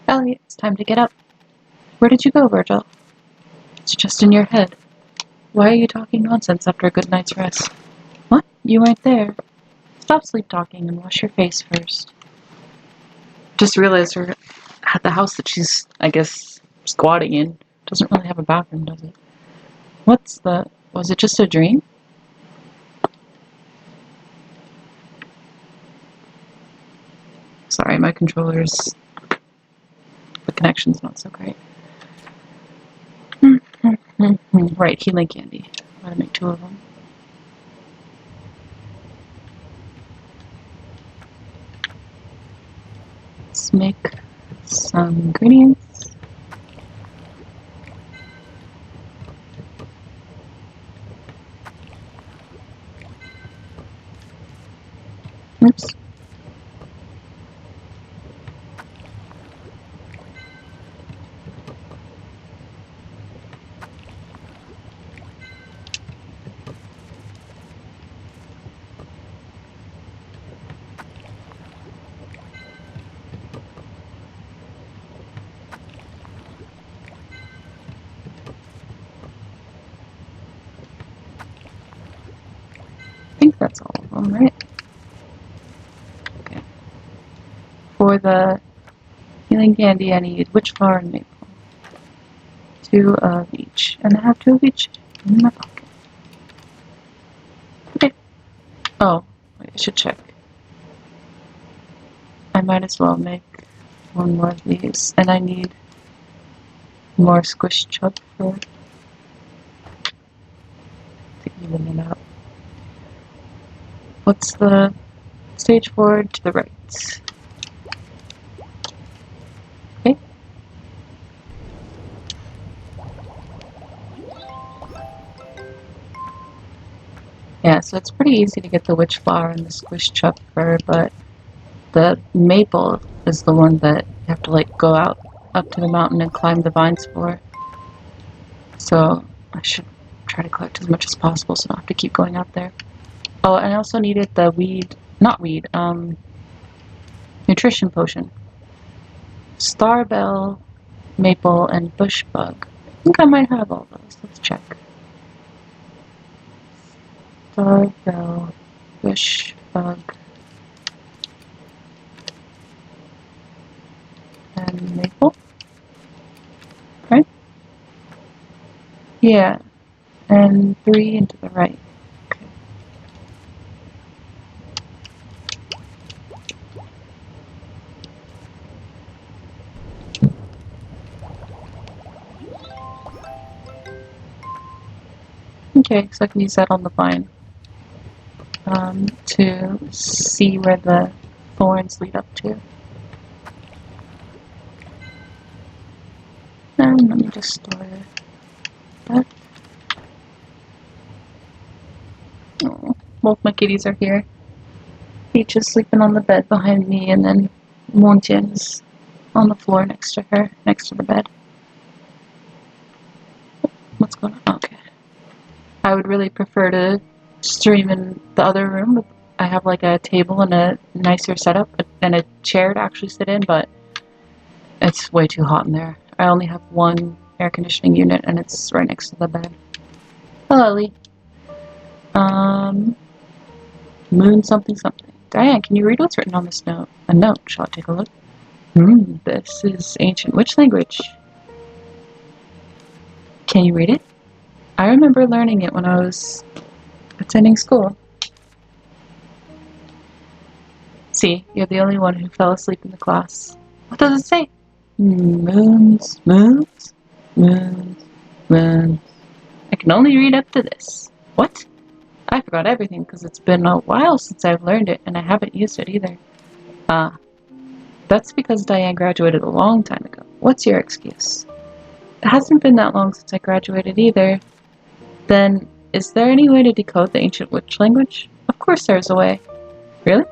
Ellie, it's time to get up. Where did you go, Virgil? It's just in your head. Why are you talking nonsense after a good night's rest? What? You weren't there. Stop sleep-talking and wash your face first. Just realized her at the house that she's, I guess, squatting in doesn't really have a bathroom, does it? Was it just a dream? Sorry, my controller's, the connection's not so great. Right, healing candy. I'm gonna make 2 of them. Let's make some ingredients. Oops. I think that's all of them, right? Okay. For the healing candy, I need witch flower and maple. 2 of each. And I have 2 of each in my pocket. Okay. Oh, wait, I should check. I might as well make 1 more of these. And I need more squish chub for to even it out. What's the stage forward to the right? Okay. Yeah, so it's pretty easy to get the witch flower and the squish chub fur, but the maple is the one that you have to like go out up to the mountain and climb the vines for. So I should try to collect as much as possible so I don't have to keep going out there. Oh, and I also needed the nutrition potion. Starbell, maple, and bush bug. I think I might have all those. Let's check. Starbell, bush bug, and maple. Right? Yeah, and 3 into the right. Okay, so I can use that on the vine to see where the thorns lead up to. And let me just store that. Oh, both my kitties are here. Peach is sleeping on the bed behind me, and then Montian is on the floor next to her, next to the bed. What's going on? Okay. I would really prefer to stream in the other room. I have like a table and a nicer setup and a chair to actually sit in, but it's way too hot in there. I only have 1 air conditioning unit and it's right next to the bed. Hello, Lee. Moon something something. Diane, can you read what's written on this note? A note. Shall I take a look? This is ancient witch language. Can you read it? I remember learning it when I was attending school. See, you're the only one who fell asleep in the class. What does it say? Moons, moons, moons, moons. I can only read up to this. What? I forgot everything because it's been a while since I've learned it and I haven't used it either. That's because Diane graduated a long time ago. What's your excuse? It hasn't been that long since I graduated either. Then, is there any way to decode the ancient witch language? Of course there's a way. Really?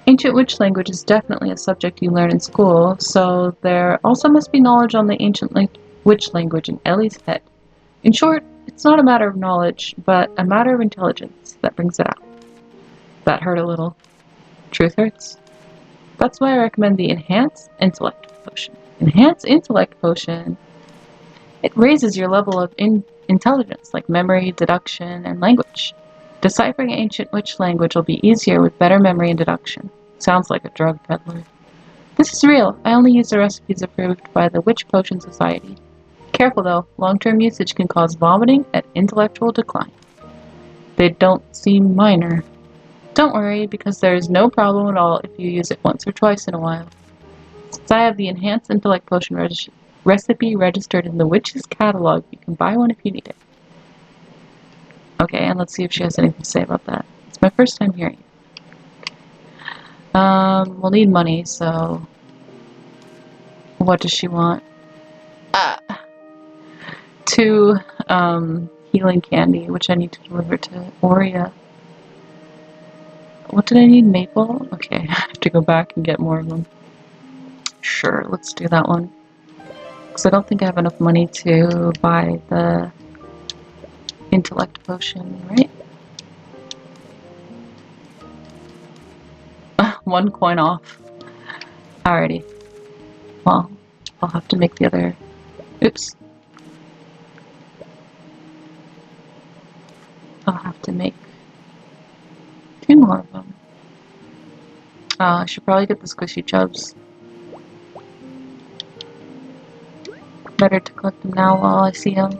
Ancient witch language is definitely a subject you learn in school, so there also must be knowledge on the ancient witch language in Ellie's head. In short, it's not a matter of knowledge, but a matter of intelligence that brings it out. That hurt a little. Truth hurts. That's why I recommend the Enhance Intellect Potion. Enhance Intellect Potion. It raises your level of intelligence, like memory, deduction, and language. Deciphering ancient witch language will be easier with better memory and deduction. Sounds like a drug peddler. This is real. I only use the recipes approved by the Witch Potion Society. Careful though, long-term usage can cause vomiting and intellectual decline. They don't seem minor. Don't worry, because there is no problem at all if you use it once or twice in a while. Since I have the Enhanced Intellect Potion recipe registered in the Witch's catalog, you can buy one if you need it. Okay, and let's see if she has anything to say about that. It's my first time hearing it. We'll need money, so... What does she want? 2, healing candy, which I need to deliver to Aurea. What did I need? Maple? Okay, I have to go back and get more of them. Sure, let's do that one. Because I don't think I have enough money to buy the intellect potion, right? 1 coin off. Alrighty. Well, I'll have to make the other... Oops. I'll have to make 2 more of them. I should probably get the squishy chubs. Better to collect them now while I see them.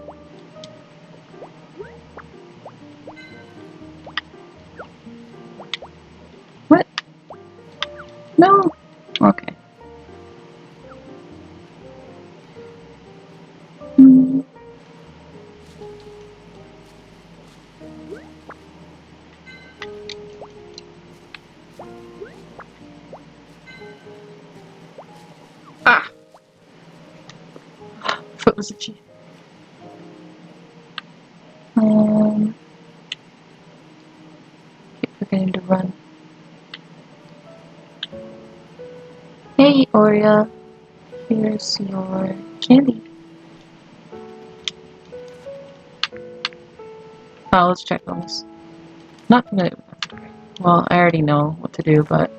What? No! Okay. Foot was itchy. Keep forgetting to run. Hey, Aurea. Here's your candy. Oh, let's check on this. Not familiar with that. Well, I already know what to do, but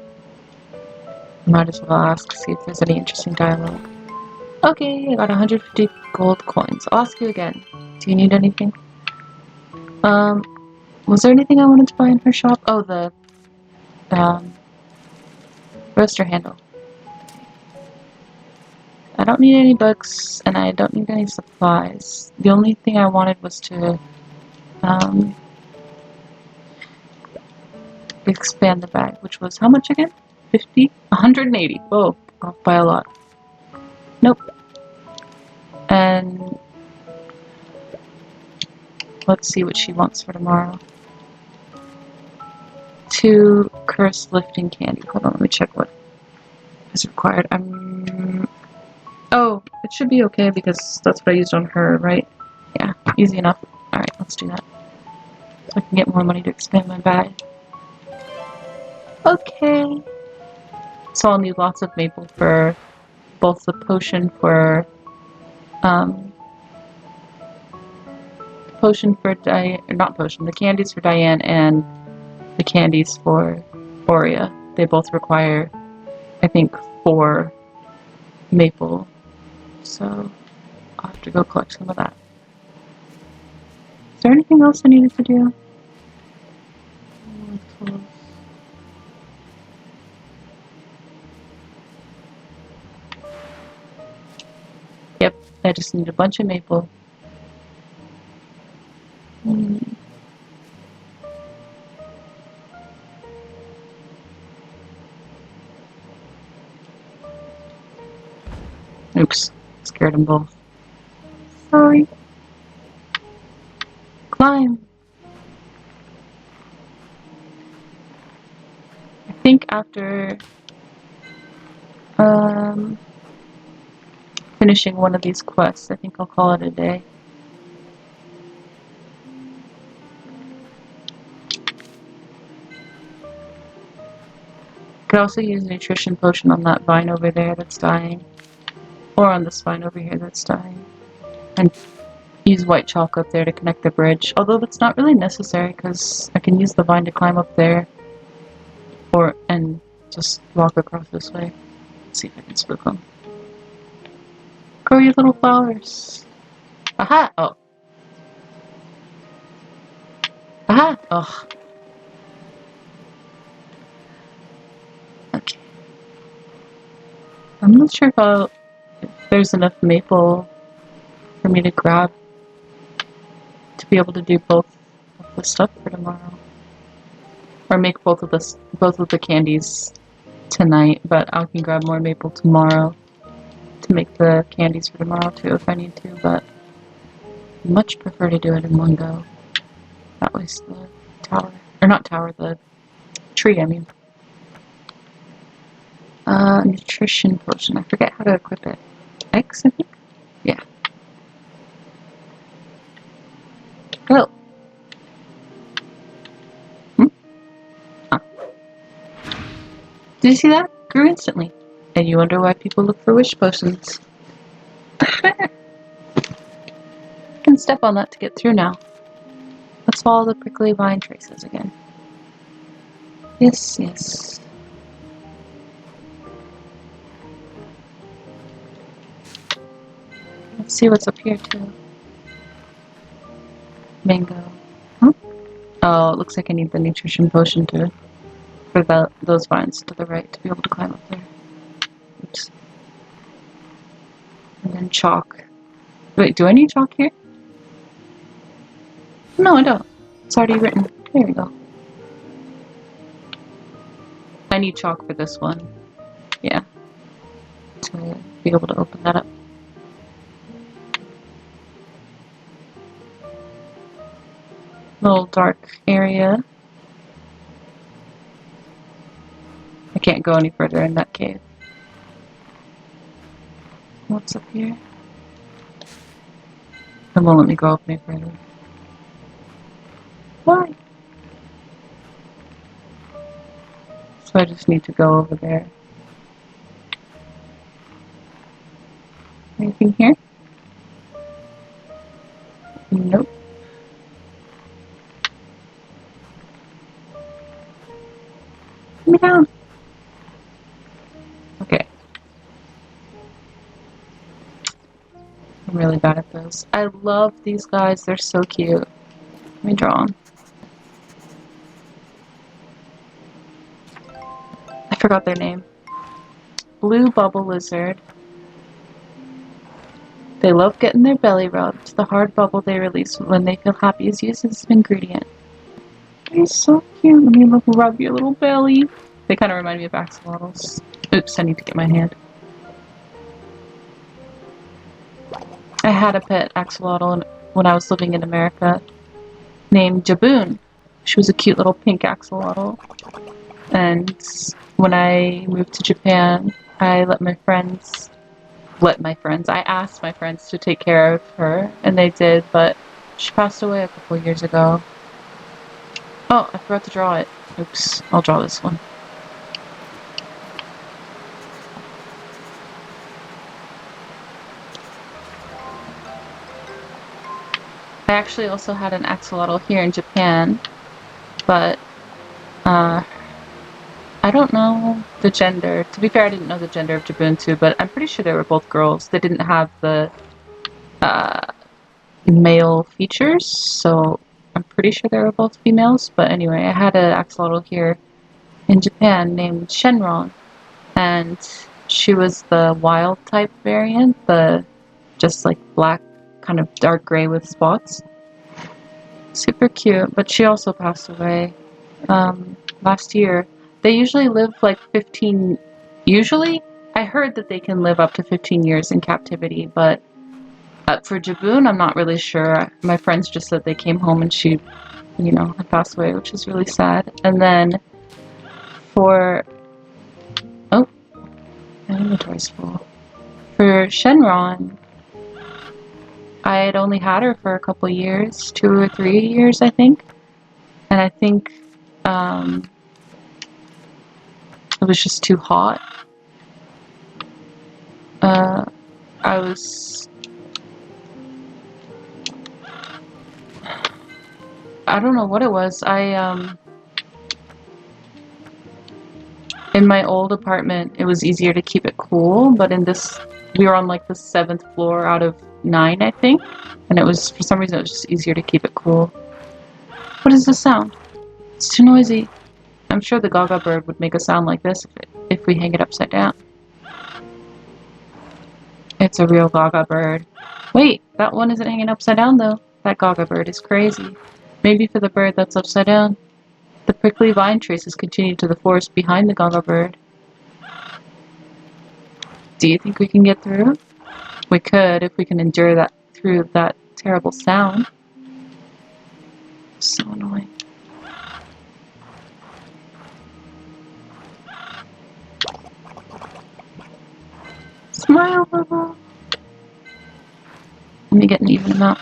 might as well ask, see if there's any interesting dialogue. Okay, I got 150 gold coins. I'll ask you again. Do you need anything? Was there anything I wanted to buy in her shop? Oh, the, roaster handle. I don't need any books, and I don't need any supplies. The only thing I wanted was to, expand the bag, which was how much again? 50? 180. Whoa, off by a lot. Nope. And let's see what she wants for tomorrow. 2 curse lifting candy. Hold on, let me check what is required. Oh, it should be okay because that's what I used on her, right? Yeah, easy enough. Alright, let's do that. So I can get more money to expand my bag. Okay. So I'll need lots of maple for both the potion for the candies for Diane and the candies for Aurea. They both require, I think, 4 maple. So I'll have to go collect some of that. Is there anything else I needed to do? Yep, I just need a bunch of maple. Oops, scared them both. Sorry. Climb. I think after finishing one of these quests, I think I'll call it a day. Could also use a nutrition potion on that vine over there that's dying. Or on this vine over here that's dying. And use white chalk up there to connect the bridge. Although that's not really necessary because I can use the vine to climb up there. And just walk across this way. Let's see if I can spook them. Grow your little flowers. Aha! Oh. Aha! Oh. Okay. I'm not sure if there's enough maple for me to grab to be able to do both of the stuff for tomorrow. Or make both of the candies tonight, but I can grab more maple tomorrow to make the candies for tomorrow too if I need to, but I much prefer to do it in one go. That was the tower. Or not tower, the tree, I mean. Nutrition potion. I forget how to equip it. X, I think? Yeah. Go! Huh. Did you see that? Grew instantly. And you wonder why people look for wish potions. I can step on that to get through now. Let's follow the prickly vine traces again. Yes, yes. Let's see what's up here too. Mango. Huh? Oh, it looks like I need the nutrition potion for those vines to the right to be able to climb up there. Oops. And then chalk. Wait, do I need chalk here? No, I don't. It's already written. There we go. I need chalk for this one. Yeah. To be able to open that up. Little dark area. I can't go any further in that cave. What's up here? It won't let me go up any further. Why? So I just need to go over there. Anything here? Nope. Put me down. Okay. I'm really bad at those. I love these guys. They're so cute. Let me draw them. I forgot their name. Blue bubble lizard. They love getting their belly rubbed. The hard bubble they release when they feel happy is used as an ingredient. They're so cute. Let me rub your little belly. They kind of remind me of axolotls. Oops, I need to get my hand. I had a pet axolotl when I was living in America named Jaboon. She was a cute little pink axolotl. And when I moved to Japan, I asked my friends to take care of her, and they did, but she passed away a couple years ago. Oh, I forgot to draw it. Oops, I'll draw this one. I actually also had an axolotl here in Japan, but I don't know the gender. To be fair, I didn't know the gender of Jaboon too, but I'm pretty sure they were both girls. They didn't have the male features, so I'm pretty sure they were both females. But anyway, I had an axolotl here in Japan named Shenron, and she was the wild type variant, the just like black, kind of dark gray with spots. Super cute, but she also passed away last year. They usually live like 15, usually I heard that they can live up to 15 years in captivity, but for Jaboon, I'm not really sure. My friends just said they came home and she, you know, had passed away, which is really sad. And then for, oh, my inventory's full. For Shenron, I had only had her for a couple years, 2 or 3 years, I think. And I think, it was just too hot. I don't know what it was. In my old apartment, it was easier to keep it cool, but in this we were on like the 7th floor out of 9, I think. And it was, for some reason, it was just easier to keep it cool. What is this sound? It's too noisy. I'm sure the Gaga bird would make a sound like this if we hang it upside down. It's a real Gaga bird. Wait, that one isn't hanging upside down though. That Gaga bird is crazy. Maybe for the bird that's upside down. The prickly vine traces continue to the forest behind the Gaga bird. Do you think we can get through? We could if we can endure that through that terrible sound. So annoying. Smile, Bubba. Let me get an even amount.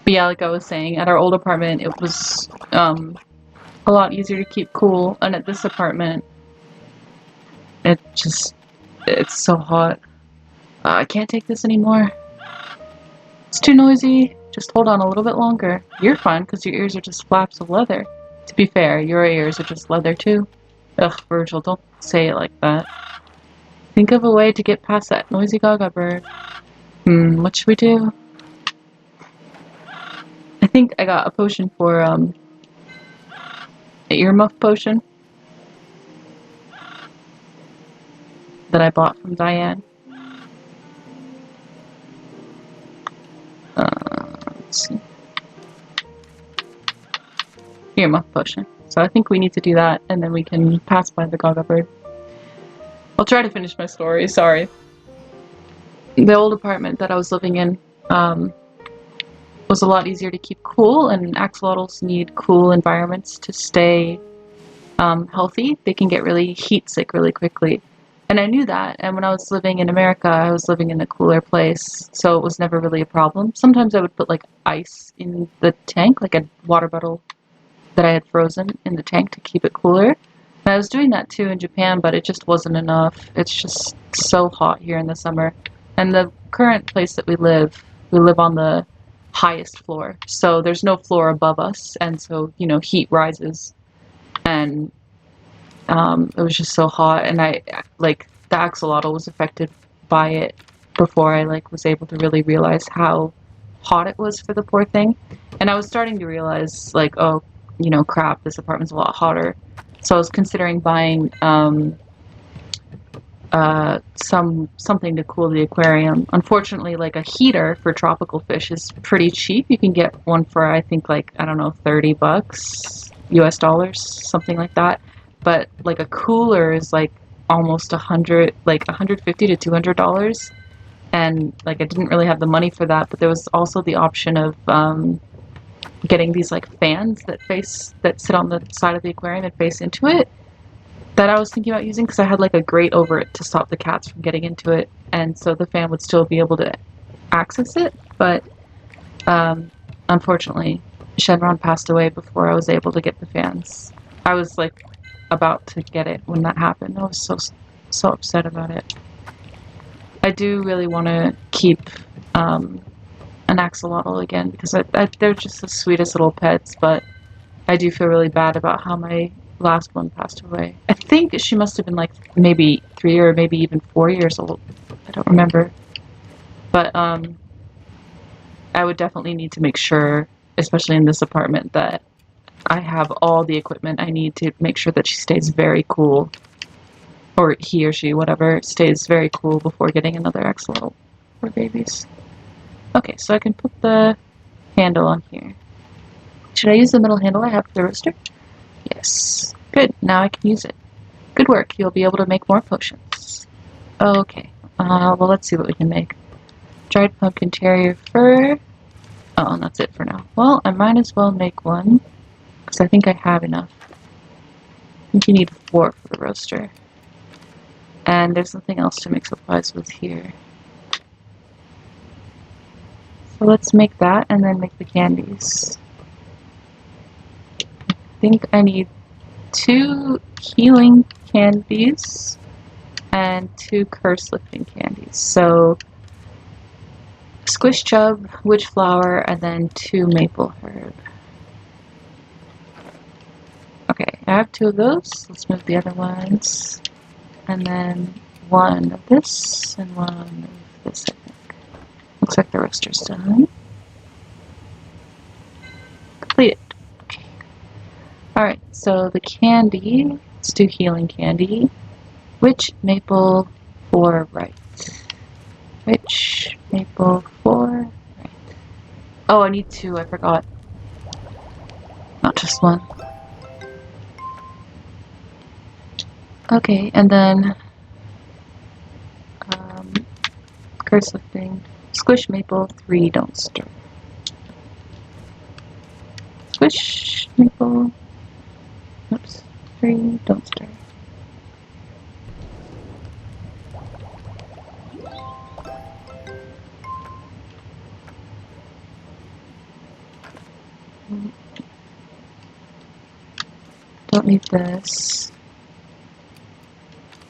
But yeah, like I was saying, at our old apartment, it was a lot easier to keep cool. And at this apartment, it's so hot. I can't take this anymore. It's too noisy. Just hold on a little bit longer. You're fine, because your ears are just flaps of leather. To be fair, your ears are just leather too. Ugh, Virgil, don't say it like that. Think of a way to get past that noisy Gaga bird. What should we do? I think I got a potion for, an earmuff potion that I bought from Diane. Let's see. Earmuff potion. So I think we need to do that, and then we can pass by the Gaga bird. I'll try to finish my story, sorry. The old apartment that I was living in was a lot easier to keep cool, and axolotls need cool environments to stay healthy. They can get really heat sick really quickly. And I knew that, and when I was living in America, I was living in a cooler place, so it was never really a problem. Sometimes I would put like ice in the tank, like a water bottle that I had frozen in the tank to keep it cooler. And I was doing that too in Japan, but it just wasn't enough. It's just so hot here in the summer. And the current place that we live on the highest floor. So there's no floor above us, and so, you know, heat rises. And it was just so hot, and I, like, the axolotl was affected by it before I, like, was able to really realize how hot it was for the poor thing. And I was starting to realize, like, oh, you know, crap, this apartment's a lot hotter. So I was considering buying something to cool the aquarium. Unfortunately, like a heater for tropical fish is pretty cheap. You can get one for, I think, like, I don't know, $30 US dollars, something like that. But like a cooler is like almost $150 to $200. And like I didn't really have the money for that, but there was also the option of getting these like fans that sit on the side of the aquarium and face into it, that I was thinking about using, because I had like a grate over it to stop the cats from getting into it, and so the fan would still be able to access it. But unfortunately, Shenron passed away before I was able to get the fans. I was like about to get it when that happened. I was so upset about it. I do really want to keep an axolotl again, because they're just the sweetest little pets, but I do feel really bad about how my last one passed away. I think she must have been like maybe 3 or maybe even 4 years old. I don't remember. But I would definitely need to make sure, especially in this apartment, that I have all the equipment I need to make sure that she stays very cool, or he or she, whatever, stays very cool before getting another axolotl for babies. Okay, so I can put the handle on here. Should I use the middle handle I have for the roaster? Yes. Good, now I can use it. Good work, you'll be able to make more potions. Okay, well, let's see what we can make. Dried pumpkin terrier fur. Oh, and that's it for now. Well, I might as well make one, because I think I have enough. I think you need 4 for the roaster. And there's something else to make supplies with here. So let's make that and then make the candies. I think I need 2 healing candies and 2 curse lifting candies. So squish chub, witch flower, and then 2 maple herb. Okay, I have 2 of those. Let's move the other ones. And then one of this and one of this, I think. Looks like the roaster's done. Completed. Okay. Alright, so the candy, let's do healing candy. Witch maple 4 right. Witch maple 4 right. Oh, I need 2, I forgot. Not just 1. Okay, and then curse lifting. Squish maple 3 don't stir. Squish maple. Oops. 3 don't stir. Don't need this.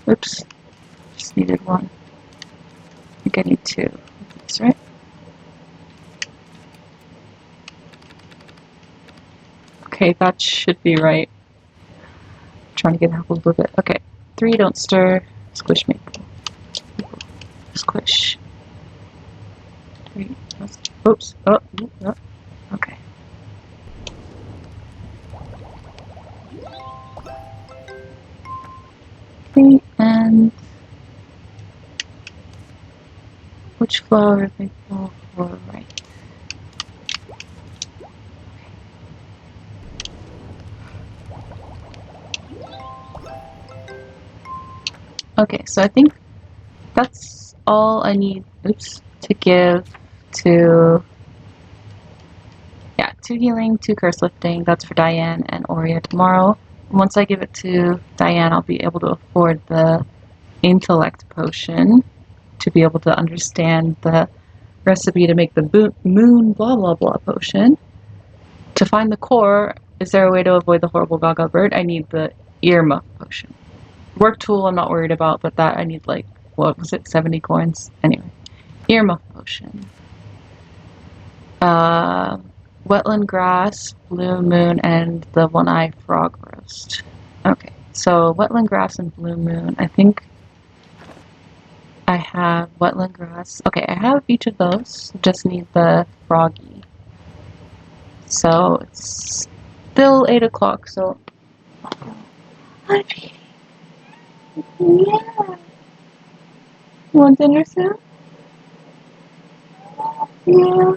Oops. Just needed 1. I think I need 2 of these, right? Okay, that should be right. I'm trying to get help a little bit. Okay. 3 don't stir. Squish maple. Squish. 3 don't stir. Oops. Oh, oh. Okay. Okay, and which flower maple for right? Okay, so I think that's all I need, oops, to give to, yeah, 2 healing, 2 curse lifting, that's for Diane and Aurea tomorrow. Once I give it to Diane, I'll be able to afford the Intellect Potion to be able to understand the recipe to make the moon blah blah blah potion. To find the core, is there a way to avoid the horrible Gaga bird? I need the Irma potion. Work tool I'm not worried about, but that I need like, what was it, 70 coins? Anyway. Irma potion. Wetland grass, blue moon, and the one-eye frog roast. Okay, so wetland grass and blue moon. I think I have wetland grass. Okay, I have each of those. Just need the froggy. So it's still 8 o'clock, so... Yeah. You want dinner soon? Yeah.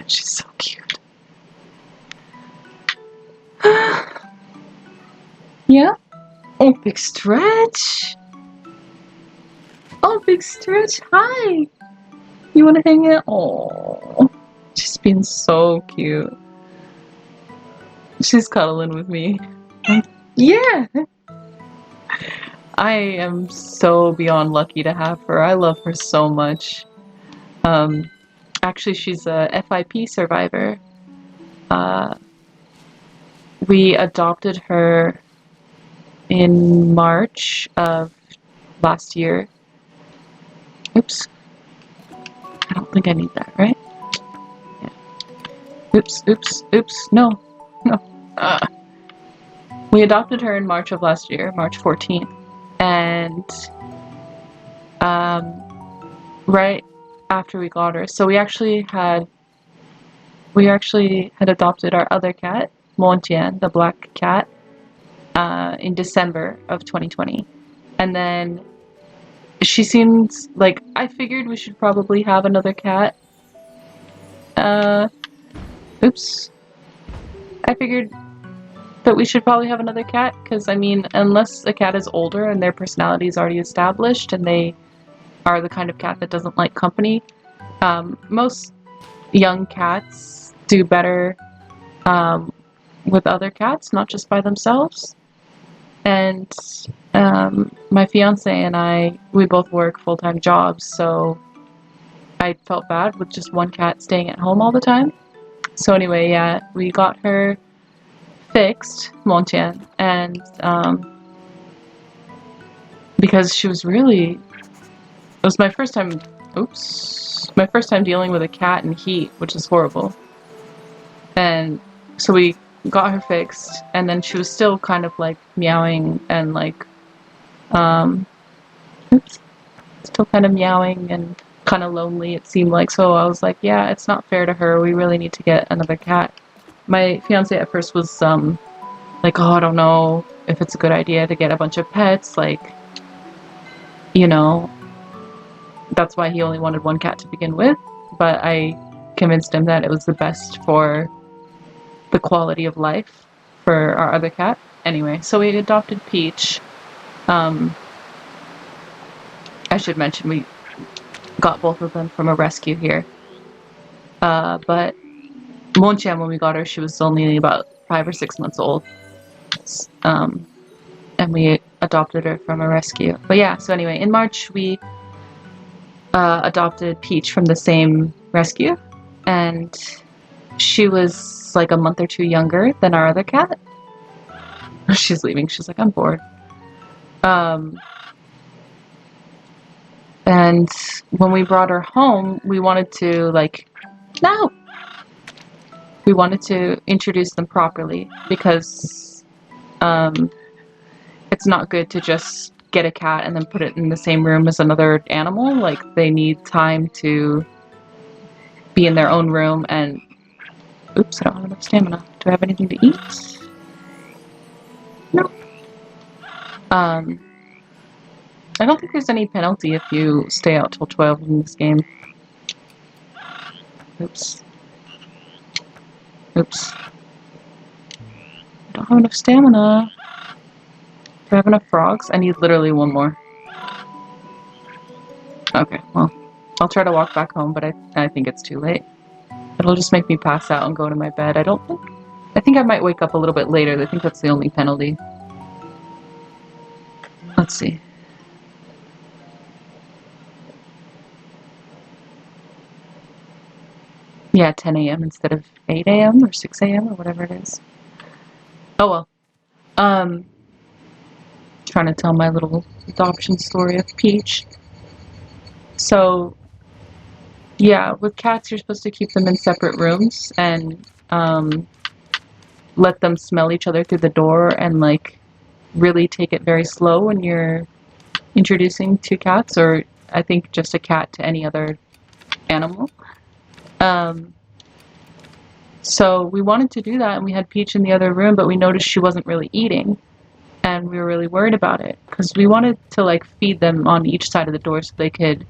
She's so cute. Yeah? Oh, big stretch. Oh, big stretch. Hi. You want to hang out? Oh, she's being so cute. She's cuddling with me. Yeah. I am so beyond lucky to have her. I love her so much. Actually, she's a FIP survivor. We adopted her in March of last year. Oops. I don't think I need that, right? Yeah. Oops, oops, oops. No. No. We adopted her in March of last year, March 14th. And right after we got her, so we actually had adopted our other cat, Montian, the black cat, in December of 2020. And then she seems like, I figured we should probably have another cat. Oops. I figured that we should probably have another cat, because, I mean, unless a cat is older and their personality is already established and they are the kind of cat that doesn't like company, most young cats do better with other cats, not just by themselves. And my fiance and I, we both work full-time jobs, so I felt bad with just one cat staying at home all the time. So anyway, yeah, we got her fixed, Montian, and because she was really, it was my first time, my first time dealing with a cat in heat, which is horrible. And so we got her fixed, and then she was still kind of like meowing and like It's still kind of meowing and kind of lonely, it seemed like. So I was like, yeah, it's not fair to her. We really need to get another cat. My fiance at first was like, oh, I don't know if it's a good idea to get a bunch of pets. Like, you know, that's why he only wanted one cat to begin with. But I convinced him that it was the best for the quality of life for our other cat. Anyway, so we adopted Peach. I should mention we got both of them from a rescue here. But Monchian, when we got her, she was only about 5 or 6 months old. And we adopted her from a rescue. But yeah, so anyway, in March we adopted Peach from the same rescue, and she was like a month or two younger than our other cat. She's leaving. She's like, I'm bored. And when we brought her home, we wanted to we wanted to introduce them properly, because it's not good to just get a cat and then put it in the same room as another animal. Like, they need time to be in their own room. And oops, I don't have enough stamina. Do I have anything to eat? No. I don't think there's any penalty if you stay out till 12 in this game. Oops. Oops. I don't have enough stamina. Do I have enough frogs? I need literally one more. Okay, well, I'll try to walk back home, but I think it's too late. It'll just make me pass out and go to my bed. I think I might wake up a little bit later. I think that's the only penalty. Let's see. Yeah, 10 a.m. instead of 8 a.m. or 6 a.m. or whatever it is. Oh well. Trying to tell my little adoption story of Peach. So, yeah, with cats you're supposed to keep them in separate rooms and let them smell each other through the door, and like really take it very slow when you're introducing two cats, or I think just a cat to any other animal. So we wanted to do that, and we had Peach in the other room, but we noticed she wasn't really eating, and we were really worried about it, because we wanted to like feed them on each side of the door so they could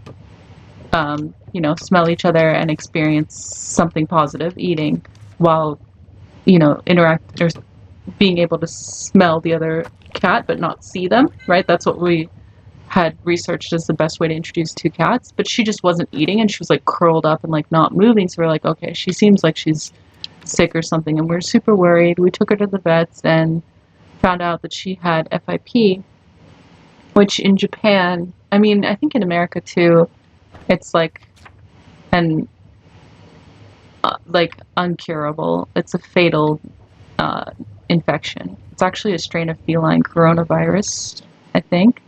you know, smell each other and experience something positive eating, while, you know, interact or being able to smell the other cat but not see them, right? That's what we had researched as the best way to introduce two cats. But she just wasn't eating, and she was like curled up and like not moving, so we're like, okay, she seems like she's sick or something, and we're super worried. We took her to the vets and found out that she had FIP, which in Japan, I mean, I think in America too, it's like like uncurable. It's a fatal infection. It's actually a strain of feline coronavirus, I think.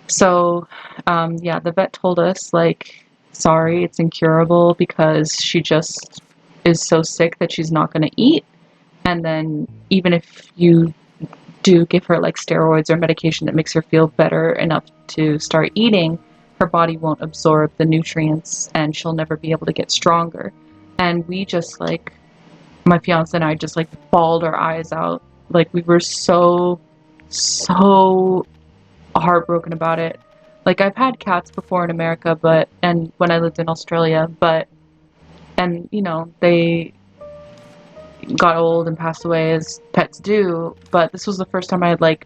So, yeah, the vet told us, like, sorry, it's incurable, because she just is so sick that she's not going to eat. And then even if you do give her like steroids or medication that makes her feel better enough to start eating, her body won't absorb the nutrients and she'll never be able to get stronger. And we just like, my fiance and I just like bawled our eyes out. Like, we were so heartbroken about it. Like, I've had cats before in America, and when I lived in Australia, and you know, they got old and passed away as pets do, but this was the first time I had like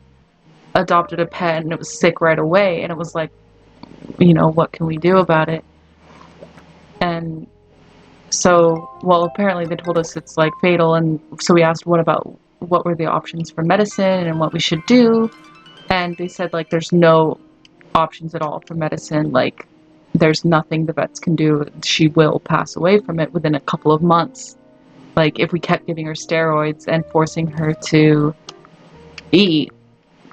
adopted a pet and it was sick right away, and it was like, you know, what can we do about it? And so, well, apparently they told us it's like fatal, and so we asked what were the options for medicine and what we should do, and they said like there's no options at all for medicine. Like, there's nothing the vets can do. She will pass away from it within a couple of months. Like, if we kept giving her steroids and forcing her to eat,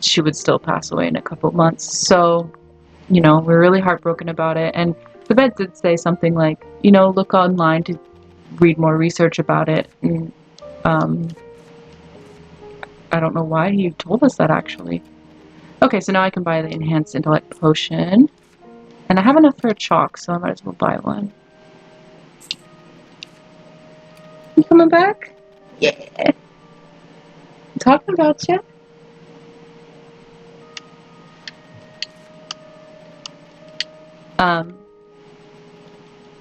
she would still pass away in a couple of months. So, you know, we're really heartbroken about it. And the vet did say something like, you know, look online to read more research about it. And I don't know why he told us that, actually. Okay, so now I can buy the Enhanced Intellect Potion. And I have enough for a chalk, so I might as well buy one. You coming back? Yeah. Talking about you.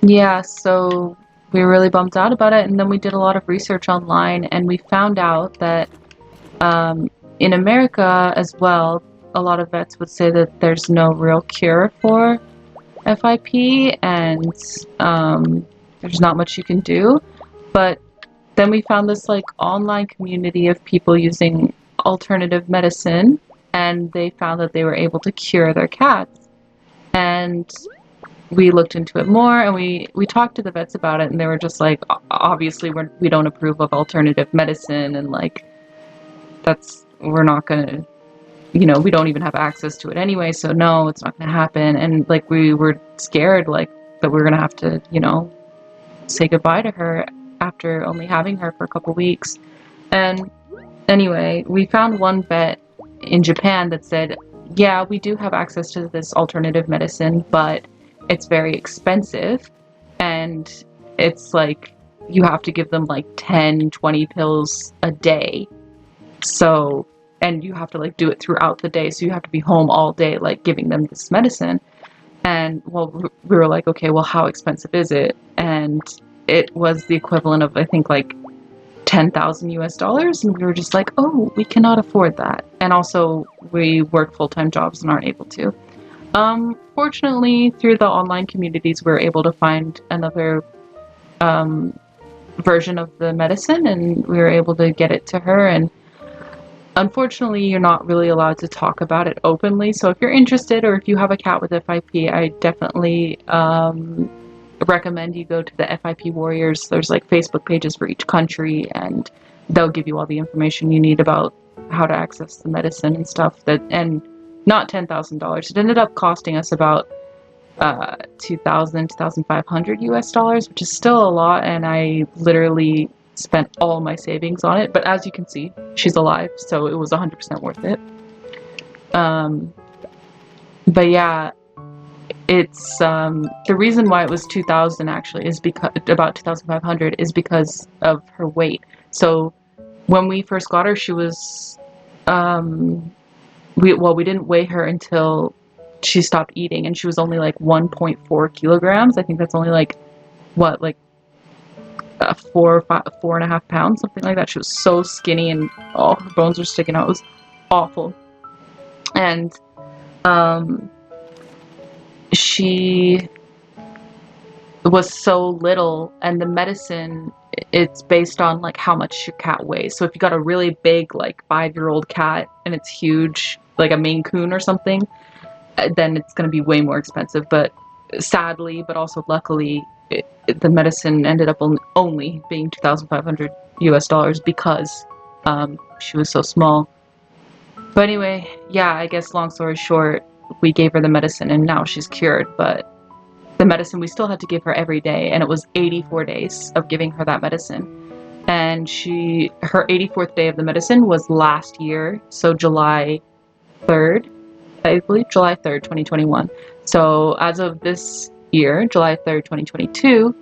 Yeah, so we were really bummed out about it, and then we did a lot of research online, and we found out that in America as well, a lot of vets would say that there's no real cure for FIP, and there's not much you can do. But then we found this like online community of people using alternative medicine, and they found that they were able to cure their cats. And we looked into it more, and we talked to the vets about it, and they were just like, obviously we don't approve of alternative medicine, and like we're not gonna, you know, we don't even have access to it anyway, so no, it's not gonna happen. And like we were scared like that we were gonna have to, you know, say goodbye to her after only having her for a couple weeks. And anyway, we found one vet in Japan that said, yeah, we do have access to this alternative medicine, but it's very expensive, and it's like you have to give them like 10, 20 pills a day. So, and you have to like do it throughout the day, so you have to be home all day like giving them this medicine. And well, we were like, okay, well, how expensive is it? And it was the equivalent of, I think, like 10,000 US dollars, and we were just like, oh, we cannot afford that. And also we work full-time jobs and aren't able to. Fortunately, through the online communities, we were able to find another version of the medicine, and we were able to get it to her. And unfortunately, you're not really allowed to talk about it openly, so if you're interested, or if you have a cat with FIP, I definitely recommend you go to the FIP Warriors. There's like Facebook pages for each country, and they'll give you all the information you need about how to access the medicine and stuff. And not $10,000. It ended up costing us about 2,500 US dollars, which is still a lot, and I literally spent all my savings on it. But as you can see, she's alive, so it was 100% worth it. But yeah, it's the reason why it was 2,000 actually is because about 2,500 is because of her weight. So when we first got her, she was we didn't weigh her until she stopped eating, and she was only like 1.4 kilograms. I think that's only like what, like 4.5 pounds, something like that. She was so skinny, and all her bones were sticking out. It was awful. And she was so little, and the medicine, it's based on like how much your cat weighs. So if you got a really big like 5-year-old cat and it's huge, like a Maine Coon or something, then it's going to be way more expensive. But sadly, but also luckily, the medicine ended up only being 2,500 US dollars because she was so small. But anyway, yeah, I guess long story short, we gave her the medicine and now she's cured. But the medicine we still had to give her every day, and it was 84 days of giving her that medicine. And her 84th day of the medicine was last year, so July 3rd, I believe, July 3rd, 2021. So as of this year, July 3rd, 2022,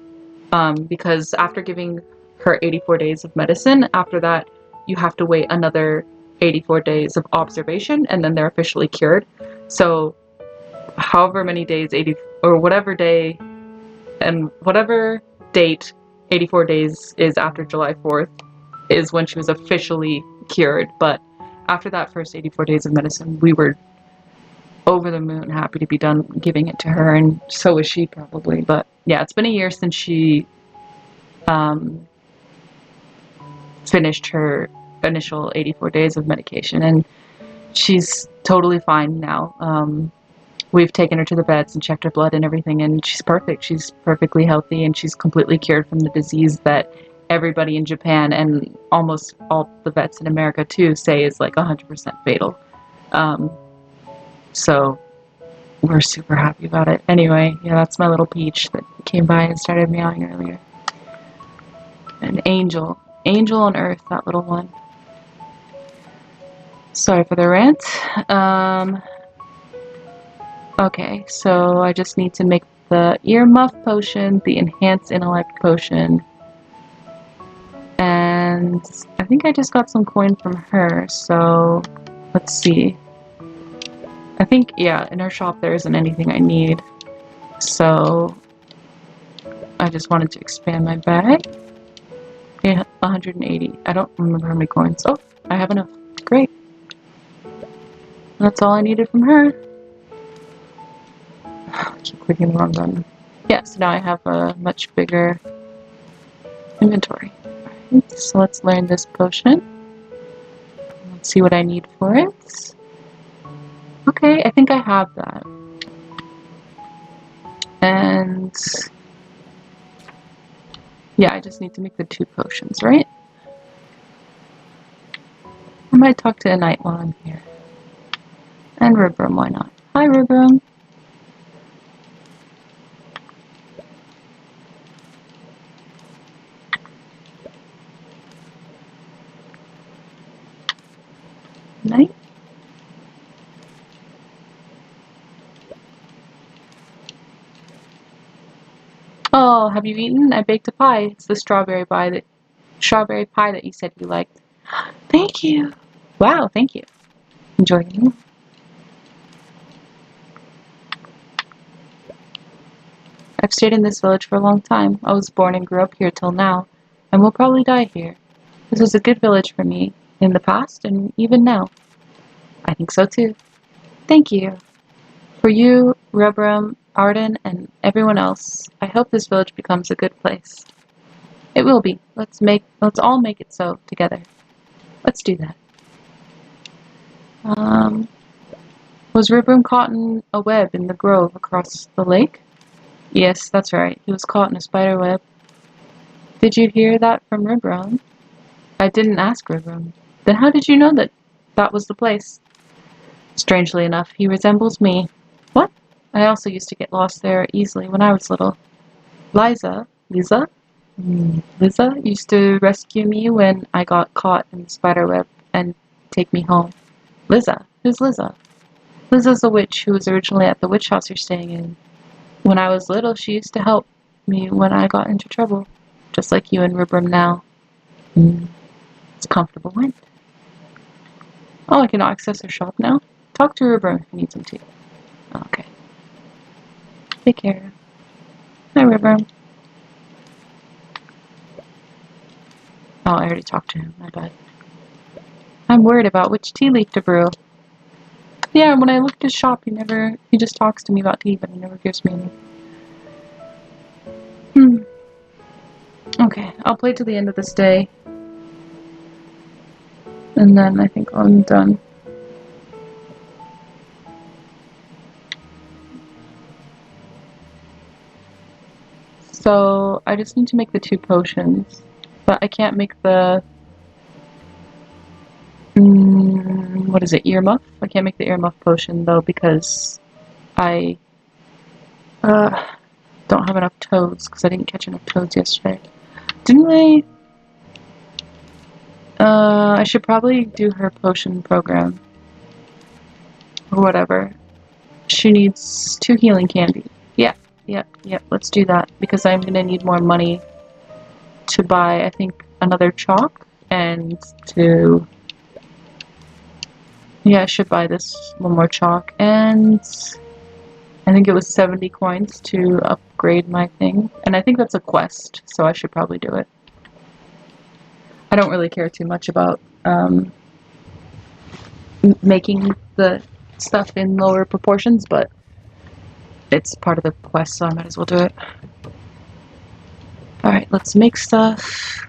because after giving her 84 days of medicine, after that, you have to wait another 84 days of observation, and then they're officially cured. So however many days, 80 or whatever day and whatever date 84 days is after July 4th is when she was officially cured. But after that first 84 days of medicine, we were over the moon happy to be done giving it to her, and so was she probably. But yeah, it's been a year since she finished her initial 84 days of medication, and she's totally fine now. We've taken her to the vets and checked her blood and everything, and she's perfect. She's perfectly healthy, and she's completely cured from the disease that everybody in Japan and almost all the vets in America too say is like 100% fatal. So we're super happy about it. Anyway, yeah, that's my little peach that came by and started meowing earlier. An angel on earth, that little one. Sorry for the rant. Okay, so I just need to make the ear muff potion, the Enhance Intellect Potion, and I think I just got some coin from her, so let's see. I think, yeah, in her shop there isn't anything I need, so I just wanted to expand my bag. Yeah, 180. I don't remember how many coins. Oh, I have enough. Great. That's all I needed from her. I keep clicking the wrong button. Yeah, so now I have a much bigger inventory. Alright, so let's learn this potion. Let's see what I need for it. Okay, I think I have that. And yeah, I just need to make the 2 potions, right? I might talk to a knight while I'm here. And Ribram, why not? Hi, Ribram. Knight? Oh, have you eaten? I baked a pie. It's the strawberry pie that you said you liked. Thank you. Wow, thank you. Enjoy your meal. I've stayed in this village for a long time. I was born and grew up here till now, and will probably die here. This was a good village for me, in the past and even now. I think so too. Thank you. For you, Rubram, Arden, and everyone else, I hope this village becomes a good place. It will be. Let's all make it so together. Let's do that. Was Rubram caught in a web in the grove across the lake? Yes, that's right. He was caught in a spider web. Did you hear that from Ribram? I didn't ask Ribram. Then how did you know that was the place? Strangely enough, he resembles me. What? I also used to get lost there easily when I was little. Liza used to rescue me when I got caught in the spider web and take me home. Liza? Who's Liza? Liza's a witch who was originally at the witch house you're staying in. When I was little, she used to help me when I got into trouble, just like you and Ribram now. It's a comfortable wind. Oh, I can access her shop now? Talk to Ribram if you need some tea. Okay. Take care. Hi, Ribram. Oh, I already talked to him. My bad. I'm worried about which tea leaf to brew. Yeah, when I look at his shop, he just talks to me about tea, but he never gives me any. Okay, I'll play to the end of this day. And then I think I'm done. So, I just need to make the 2 potions. But I can't make the... what is it, earmuff? I can't make the earmuff potion, though, because I don't have enough toads, because I didn't catch enough toads yesterday. Didn't I? I should probably do her potion program. Or whatever. She needs 2 healing candy. Yep, let's do that, because I'm gonna need more money to buy, I think, another chalk, and to... Yeah, I should buy this one more chalk, and I think it was 70 coins to upgrade my thing, and I think that's a quest, so I should probably do it. I don't really care too much about making the stuff in lower proportions, but it's part of the quest, so I might as well do it. Alright, let's make stuff,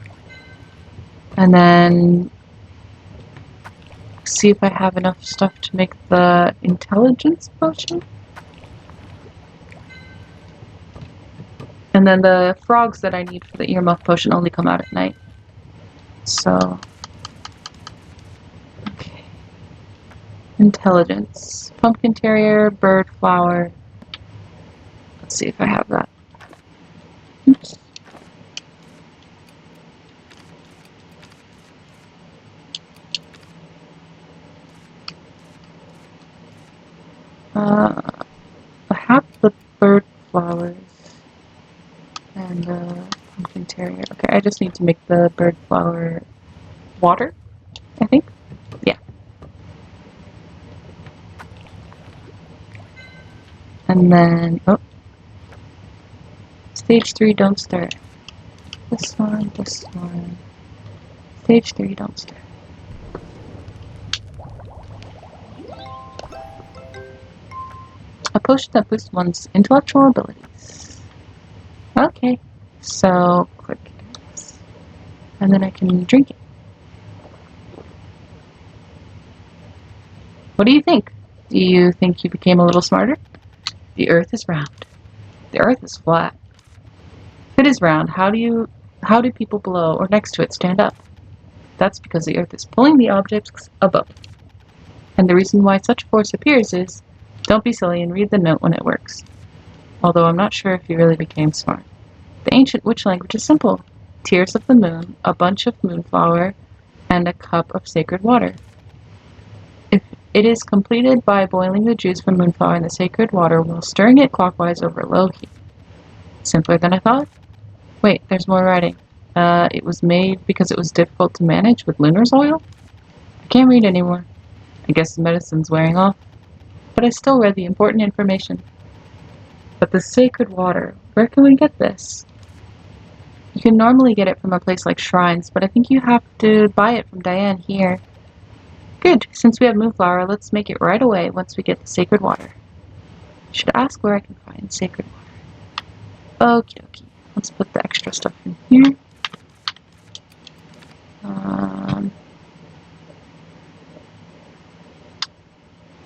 and then see if I have enough stuff to make the intelligence potion. And then the frogs that I need for the earmuff potion only come out at night. So, okay. Intelligence. Pumpkin terrier, bird flower. Let's see if I have that. Oops. I have the bird flowers and pumpkin terrier. Okay, I just need to make the bird flower water, I think. Yeah. And then, oh, stage 3, don't stir. This one, this one. Stage 3, don't stir. A potion that boosts one's intellectual abilities. Okay, so click X, and then I can drink it. What do you think? Do you think you became a little smarter? The earth is round. The earth is flat. If it is round, how do people below or next to it stand up? That's because the earth is pulling the objects above. And the reason why such force appears is, don't be silly and read the note when it works. Although I'm not sure if you really became smart. The ancient witch language is simple. Tears of the moon, a bunch of moonflower, and a cup of sacred water. If it is completed by boiling the juice from moonflower in the sacred water while stirring it clockwise over low heat. Simpler than I thought? Wait, there's more writing. It was made because it was difficult to manage with Lunar's oil? I can't read anymore. I guess the medicine's wearing off. But I still read the important information. But the sacred water, where can we get this? You can normally get it from a place like shrines, but I think you have to buy it from Diane here. Good, since we have moonflower, let's make it right away once we get the sacred water. I should ask where I can find sacred water. Okie dokie. Let's put the extra stuff in here.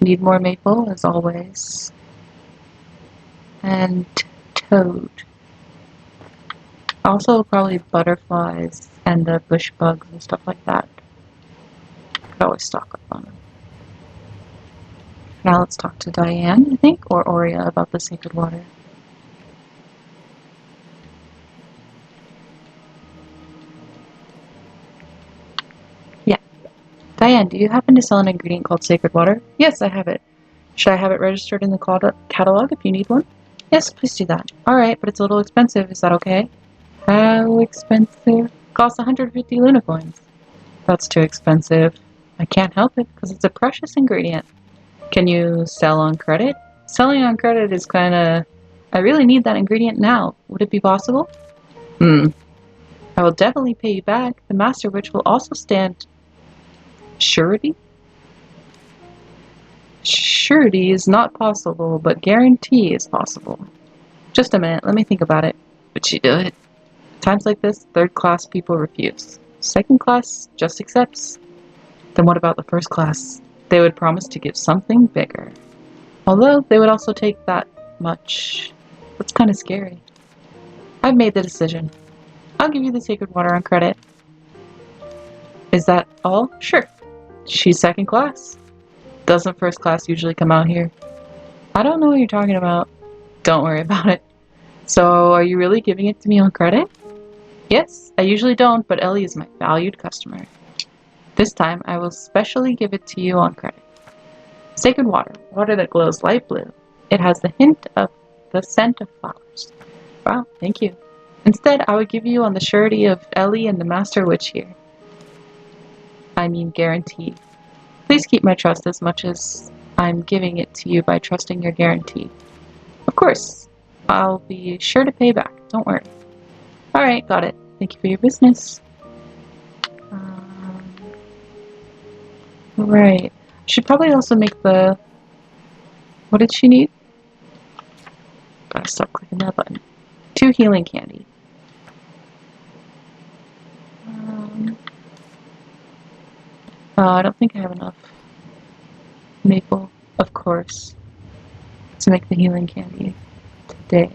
Need more maple, as always. And toad. Also, probably butterflies and the bush bugs and stuff like that. Could always stock up on them. Now let's talk to Diane, I think, or Aurea about the sacred water. Yeah. Diane, do you happen to sell an ingredient called sacred water? Yes, I have it. Should I have it registered in the catalog if you need one? Yes, please do that. Alright, but it's a little expensive. Is that okay? How expensive? Costs 150 Luna coins. That's too expensive. I can't help it because it's a precious ingredient. Can you sell on credit? Selling on credit is kinda... I really need that ingredient now. Would it be possible? I will definitely pay you back. The Master Witch will also stand... Surety? Surety is not possible, but guarantee is possible. Just a minute, let me think about it. Would you do it? Times like this, third class people refuse. Second class just accepts. Then what about the first class? They would promise to give something bigger. Although, they would also take that much. That's kind of scary. I've made the decision. I'll give you the sacred water on credit. Is that all? Sure. She's second class. Doesn't first class usually come out here? I don't know what you're talking about. Don't worry about it. So, are you really giving it to me on credit? Yes, I usually don't, but Ellie is my valued customer. This time, I will specially give it to you on credit. Sacred water, water that glows light blue. It has the hint of the scent of flowers. Wow, thank you. Instead, I would give you on the surety of Ellie and the Master Witch here. I mean guarantee. Please keep my trust as much as I'm giving it to you by trusting your guarantee. Of course, I'll be sure to pay back, don't worry. Alright, got it. Thank you for your business. Right. Should probably also make the... What did she need? Gotta stop clicking that button. 2 healing candy. I don't think I have enough maple, of course, to make the healing candy today.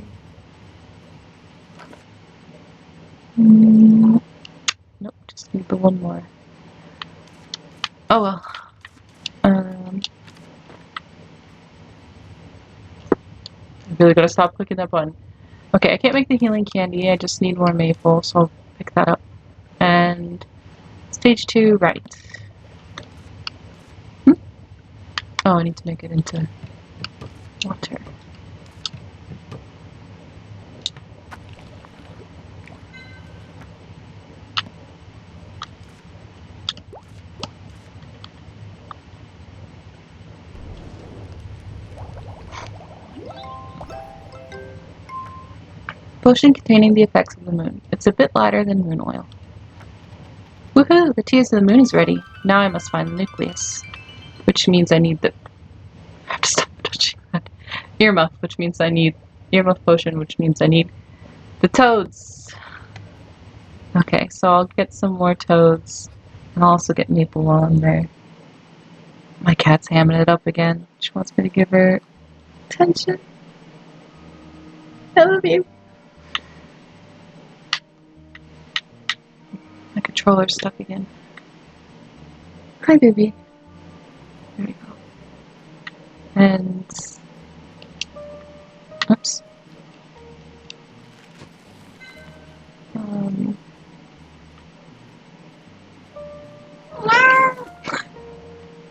Nope, just need the one more. Oh well. I really gotta stop clicking that button. Okay, I can't make the healing candy, I just need more maple, so I'll pick that up. And stage 2, right. Oh, I need to make it into Water. Potion containing the effects of the moon. It's a bit lighter than moon oil. Woohoo! The tears of the moon is ready. Now I must find the nucleus. Which means I need the... I have to stop touching that. Earmuff, which means I need... Earmuff potion, which means I need the toads. Okay, so I'll get some more toads. And I'll also get Maple on there. My cat's hamming it up again. She wants me to give her attention. I love you. My controller's stuck again. Hi, baby. There we go. And... Oops.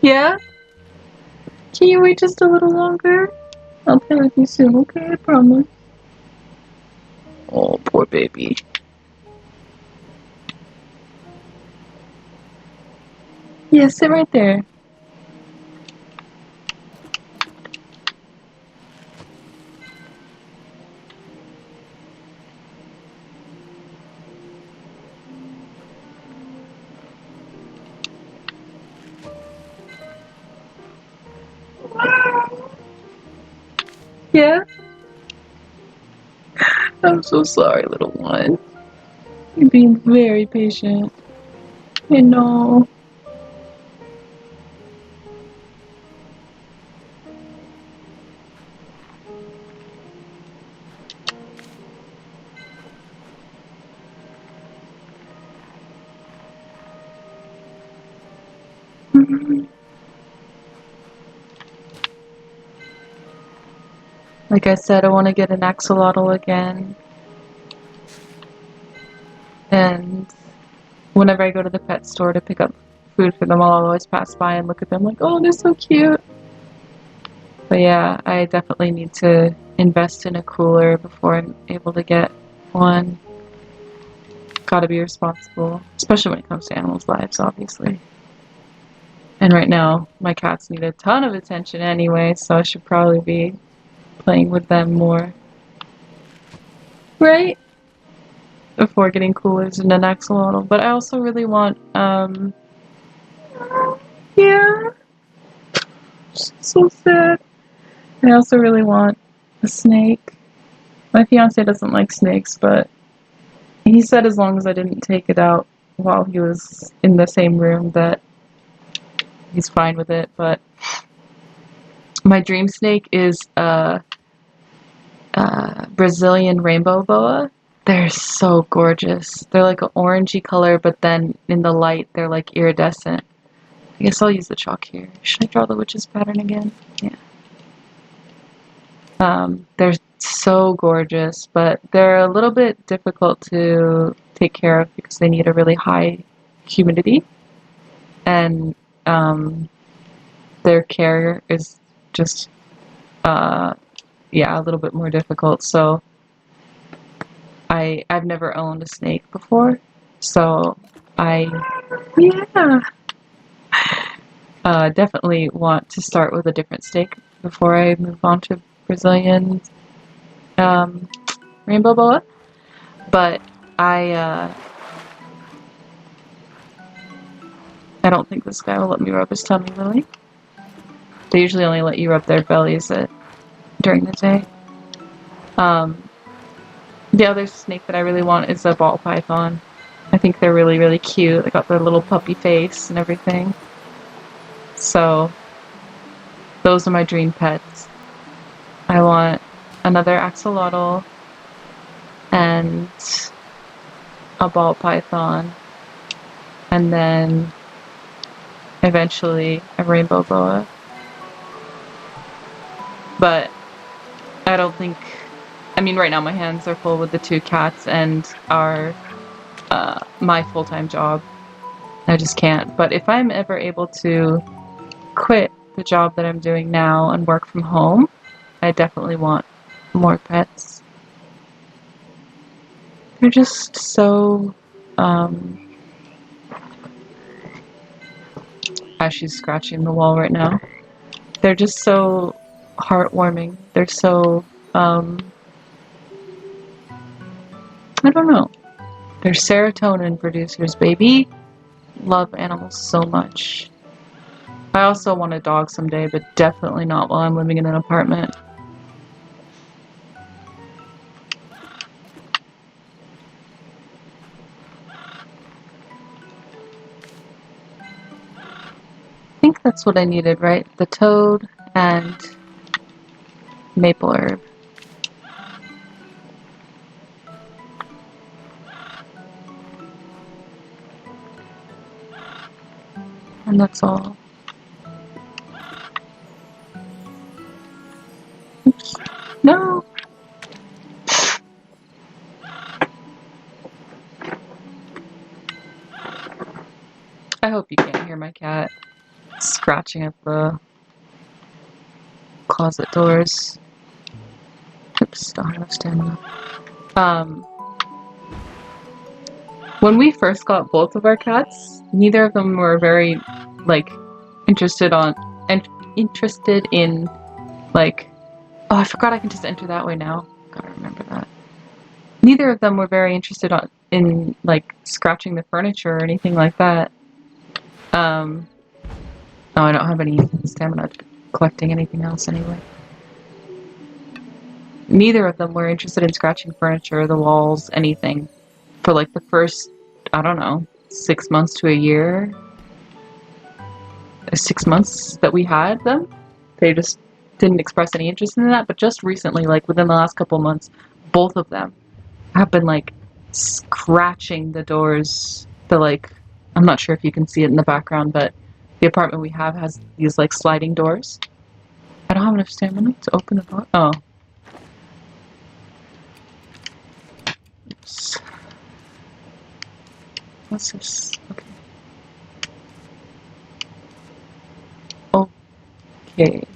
Yeah? Can you wait just a little longer? I'll play with you soon, okay? I promise. Oh, poor baby. Yeah, sit right there. Yeah? I'm so sorry, little one. You're being very patient. I know. Like I said, I want to get an axolotl again. And whenever I go to the pet store to pick up food for them, I'll always pass by and look at them like, oh, they're so cute. But yeah, I definitely need to invest in a cooler before I'm able to get one. Gotta be responsible, especially when it comes to animals' lives, obviously. And right now, my cats need a ton of attention anyway, so I should probably be playing with them more. Right? Before getting coolers and an axolotl. But I also really want, yeah. So sad. I also really want a snake. My fiance doesn't like snakes, but he said as long as I didn't take it out while he was in the same room that he's fine with it. But my dream snake is a Brazilian rainbow boa. They're so gorgeous. They're like an orangey color, but then in the light they're like iridescent. I guess I'll use the chalk here. Should I draw the witch's pattern again? Yeah. They're so gorgeous, but they're a little bit difficult to take care of because they need a really high humidity. And their care is just, yeah, a little bit more difficult. So I've never owned a snake before, so definitely want to start with a different snake before I move on to Brazilian rainbow boa. But I don't think this guy will let me rub his tummy, really. They usually only let you rub their bellies during the day. The other snake that I really want is a ball python. I think they're really, really cute. They got their little puppy face and everything. So, those are my dream pets. I want another axolotl and a ball python, and then eventually a rainbow boa. But I don't think... I mean, right now my hands are full with the 2 cats and my full-time job. I just can't. But if I'm ever able to quit the job that I'm doing now and work from home, I definitely want more pets. They're just so, as she's scratching the wall right now, they're just so heartwarming. They're so, I don't know. They're serotonin producers, baby. Love animals so much. I also want a dog someday, but definitely not while I'm living in an apartment. I think that's what I needed, right? The toad and maple herb. And that's all. Oops. No! I hope you can't hear my cat scratching at the closet doors. Oops, don't have enough stamina. When we first got both of our cats, neither of them were very, like, interested in, like, oh, I forgot I can just enter that way now. Gotta remember that. Neither of them were very interested in, like, scratching the furniture or anything like that. Oh, I don't have any stamina collecting anything else anyway. Neither of them were interested in scratching furniture, the walls, anything. For like the first, I don't know, 6 months to a year. 6 months that we had them. They just didn't express any interest in that. But just recently, like within the last couple months, both of them have been like scratching the doors. I'm not sure if you can see it in the background, but the apartment we have has these like sliding doors. I don't have enough stamina to open the door. Oh. Oops. What's this? Okay. Okay.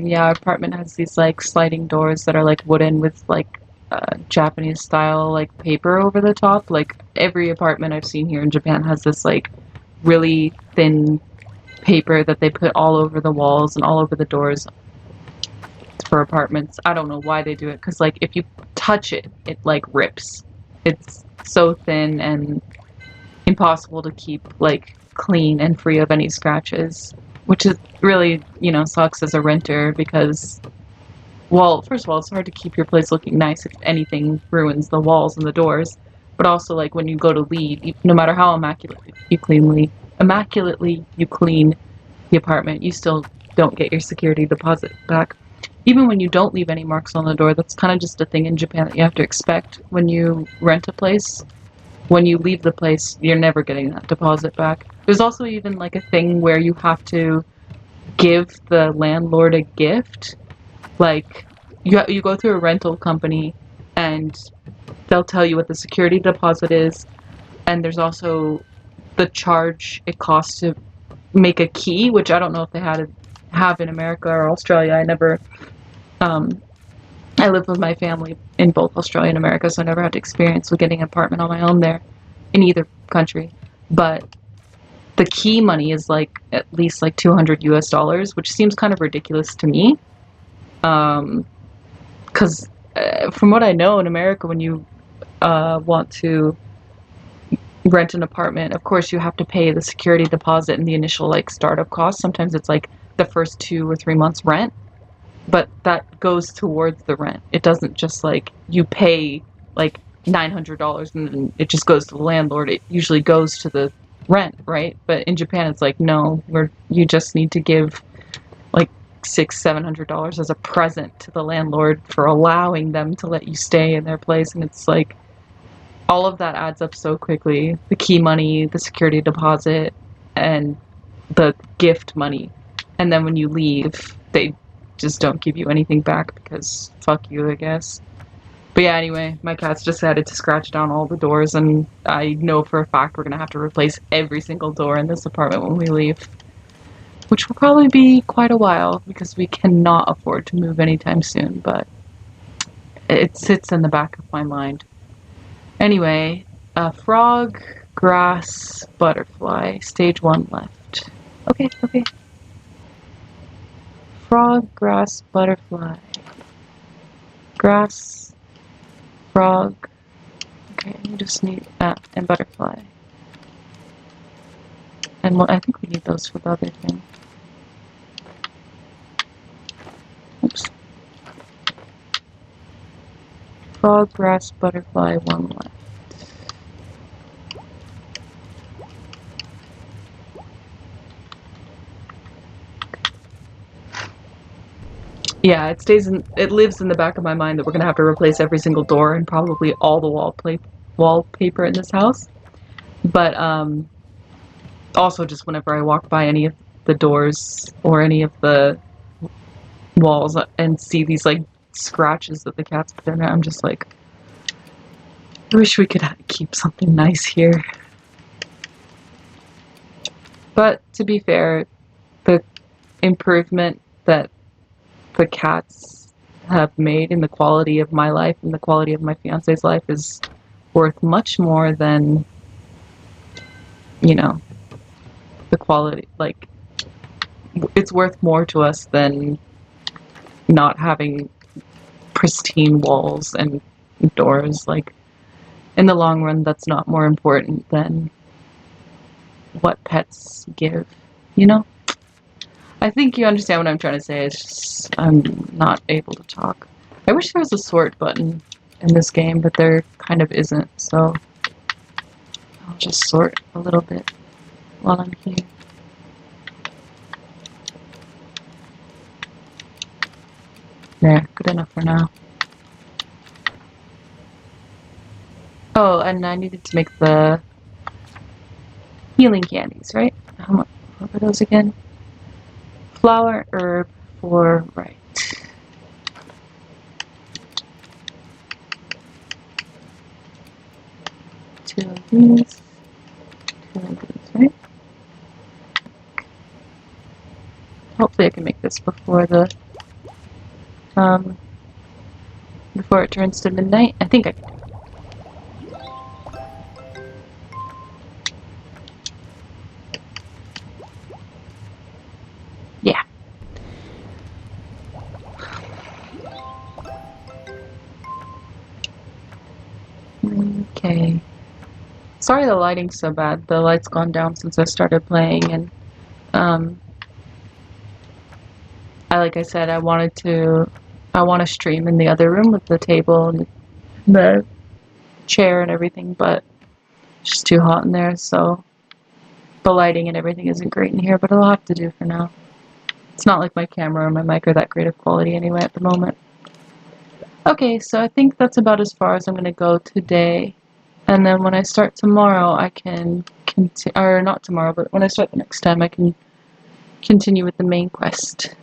Yeah, our apartment has these like sliding doors that are like wooden with like Japanese style like paper over the top. Like every apartment I've seen here in Japan has this like really thin paper that they put all over the walls and all over the doors for apartments. I don't know why they do it, because like if you touch it, it like rips. It's so thin and impossible to keep like clean and free of any scratches, which is really, sucks as a renter because, well, first of all, it's hard to keep your place looking nice if anything ruins the walls and the doors. But also, like when you go to leave, no matter how immaculately you clean the apartment, you still don't get your security deposit back. Even when you don't leave any marks on the door, that's kind of just a thing in Japan that you have to expect when you rent a place. When you leave the place, you're never getting that deposit back. There's also even like a thing where you have to give the landlord a gift. Like you go through a rental company and they'll tell you what the security deposit is, and there's also the charge it costs to make a key, which I don't know if they have in America or Australia. I live with my family in both Australia and America, so I never had to experience with getting an apartment on my own there in either country. But the key money is like at least like $200 US, which seems kind of ridiculous to me. Because from what I know in America, when you want to rent an apartment, of course you have to pay the security deposit and the initial like startup costs. Sometimes it's like the first 2 or 3 months rent, but that goes towards the rent. It doesn't just like you pay like $900 and then it just goes to the landlord. It usually goes to the rent, right? But in Japan it's like, no, you just need to give like $600-700 as a present to the landlord for allowing them to let you stay in their place. And it's like all of that adds up so quickly. The key money, the security deposit, and the gift money. And then when you leave, they just don't give you anything back because fuck you, I guess. But yeah, anyway, my cat's decided to scratch down all the doors, and I know for a fact we're gonna have to replace every single door in this apartment when we leave. Which will probably be quite a while, because we cannot afford to move anytime soon, but it sits in the back of my mind. Anyway, frog, grass, butterfly, stage 1 left. Okay, okay. Frog, grass, butterfly. Grass, frog. Okay, we just need and butterfly. And well, I think we need those for the other thing. Oops. Frog, grass, butterfly, 1 left. Yeah, it lives in the back of my mind that we're gonna have to replace every single door and probably all the wallpaper in this house. But also just whenever I walk by any of the doors or any of the walls and see these like scratches that the cats put in it, I'm just like, I wish we could keep something nice here. But to be fair, the improvement that the cats have made in the quality of my life and the quality of my fiance's life is worth much more than, you know, the quality, like, it's worth more to us than not having pristine walls and doors. Like, in the long run, that's not more important than what pets give, you know? I think you understand what I'm trying to say. It's just, I'm not able to talk. I wish there was a sort button in this game, but there kind of isn't, so I'll just sort a little bit while I'm here. There, good enough for now. Oh, and I needed to make the healing candies, right? What were those again? Flower, herb, 4, right. 2 of these, 2 of these, right? Hopefully I can make this before the before it turns to midnight. I think I can. Yeah. Okay. Sorry the lighting's so bad. The light's gone down since I started playing, and like I said, I want to stream in the other room with the table and the chair and everything, but it's just too hot in there, so the lighting and everything isn't great in here, but it'll have to do for now. It's not like my camera or my mic are that great of quality anyway at the moment. Okay, so I think that's about as far as I'm going to go today. And then when I start tomorrow, I can continue, or not tomorrow, but when I start the next time, I can continue with the main quest.